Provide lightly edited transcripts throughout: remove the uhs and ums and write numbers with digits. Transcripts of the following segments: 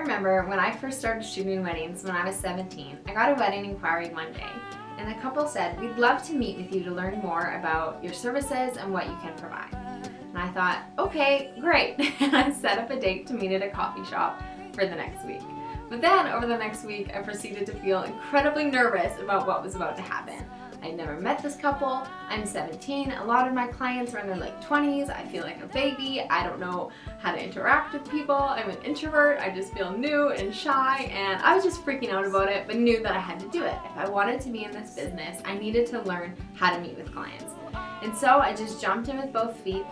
remember when I first started shooting weddings when I was 17, I got a wedding inquiry one day, and the couple said, "We'd love to meet with you to learn more about your services and what you can provide." And I thought, okay, great. And I set up a date to meet at a coffee shop for the next week. But then over the next week, I proceeded to feel incredibly nervous about what was about to happen. I never met this couple. I'm 17. A lot of my clients are in their late 20s. I feel like a baby. I don't know how to interact with people. I'm an introvert. I just feel new and shy, and I was just freaking out about it, but knew that I had to do it. If I wanted to be in this business, I needed to learn how to meet with clients. And so I just jumped in with both feet.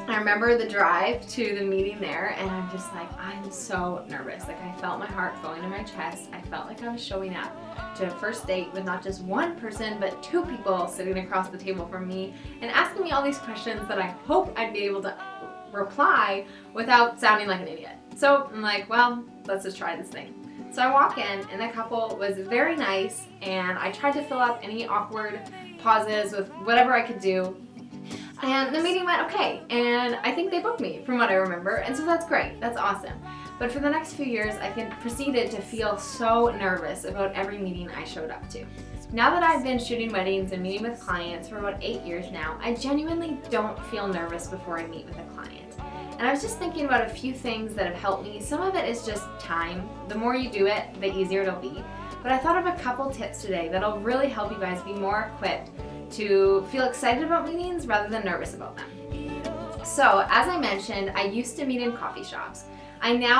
I remember the drive to the meeting there, and I'm just like, I'm so nervous. Like, I felt my heart going in my chest. I felt like I was showing up to a first date with not just one person, but two people sitting across the table from me and asking me all these questions that I hope I'd be able to reply without sounding like an idiot. So I'm like, well, let's just try this thing. So I walk in, and the couple was very nice, and I tried to fill up any awkward pauses with whatever I could do. And the meeting went okay, and I think they booked me from what I remember, and so that's great, that's awesome. But for the next few years, I proceeded to feel so nervous about every meeting I showed up to. Now that I've been shooting weddings and meeting with clients for about 8 years now, I genuinely don't feel nervous before I meet with a client. And I was just thinking about a few things that have helped me. Some of it is just time. The more you do it, the easier it'll be. But I thought of a couple tips today that'll really help you guys be more equipped to feel excited about meetings rather than nervous about them. So, as I mentioned, I used to meet in coffee shops.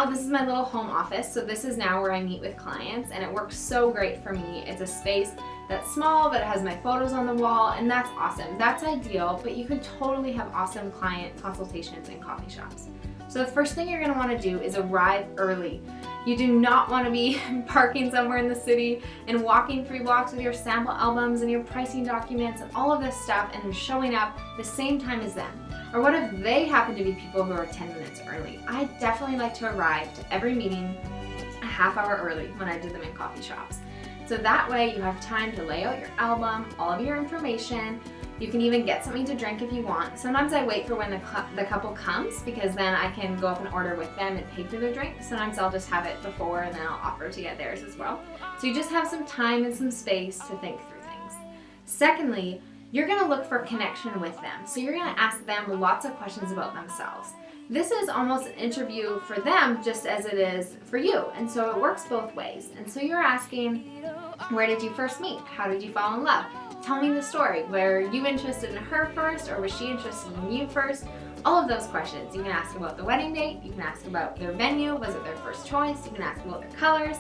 This is my little home office, so this is now where I meet with clients, and it works so great for me. It's a space that's small, but it has my photos on the wall, and that's awesome. That's ideal, but you can totally have awesome client consultations in coffee shops. So the first thing you're gonna wanna do is arrive early. You do not wanna be parking somewhere in the city and walking 3 blocks with your sample albums and your pricing documents and all of this stuff and showing up the same time as them. Or what if they happen to be people who are 10 minutes early? I definitely like to arrive to every meeting a half hour early when I did them in coffee shops. So that way you have time to lay out your album, all of your information. You can even get something to drink if you want. Sometimes I wait for when the couple comes, because then I can go up and order with them and pay for their drink. Sometimes I'll just have it before and then I'll offer to get theirs as well. So you just have some time and some space to think through things. Secondly, you're gonna look for connection with them. So you're gonna ask them lots of questions about themselves. This is almost an interview for them just as it is for you. And so it works both ways. And so you're asking, where did you first meet? How did you fall in love? Tell me the story. Were you interested in her first, or was she interested in you first? All of those questions. You can ask about the wedding date. You can ask about their venue. Was it their first choice? You can ask about their colors.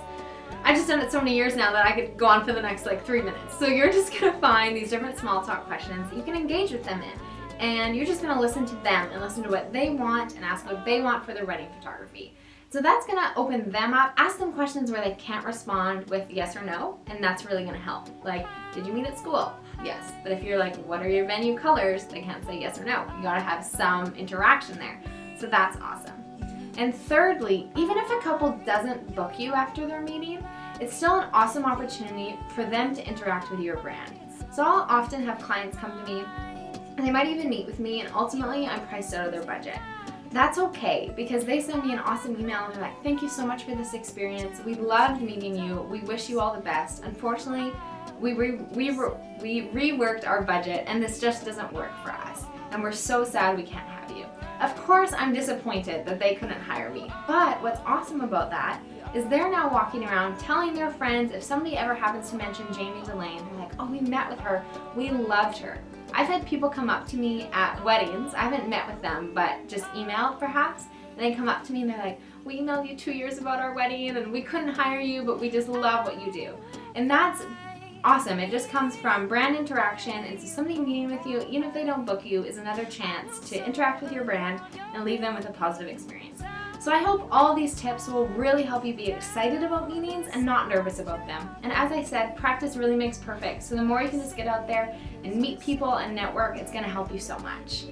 I've just done it so many years now that I could go on for the next 3 minutes. So you're just gonna find these different small talk questions that you can engage with them in. And you're just gonna listen to them and listen to what they want and ask what they want for their wedding photography. So that's gonna open them up. Ask them questions where they can't respond with yes or no, and that's really gonna help. Like, did you meet at school? Yes. But if you're like, what are your venue colors? They can't say yes or no. You gotta have some interaction there. So that's awesome. And thirdly, even if a couple doesn't book you after their meeting, it's still an awesome opportunity for them to interact with your brand. So I'll often have clients come to me, and they might even meet with me, and ultimately I'm priced out of their budget. That's okay, because they send me an awesome email and they're like, thank you so much for this experience. We loved meeting you. We wish you all the best. Unfortunately, we reworked our budget and this just doesn't work for us. And we're so sad we can't have you. Of course, I'm disappointed that they couldn't hire me. But what's awesome about that is they're now walking around telling their friends. If somebody ever happens to mention Jamie Delane, they're like, oh, we met with her. We loved her. I've had people come up to me at weddings. I haven't met with them, but just emailed perhaps. And they come up to me and they're like, we emailed you 2 years about our wedding and we couldn't hire you, but we just love what you do. And that's awesome. It just comes from brand interaction. It's somebody meeting with you, even if they don't book you, is another chance to interact with your brand and leave them with a positive experience. So I hope all of these tips will really help you be excited about meetings and not nervous about them. And as I said, practice really makes perfect. So the more you can just get out there and meet people and network, it's going to help you so much.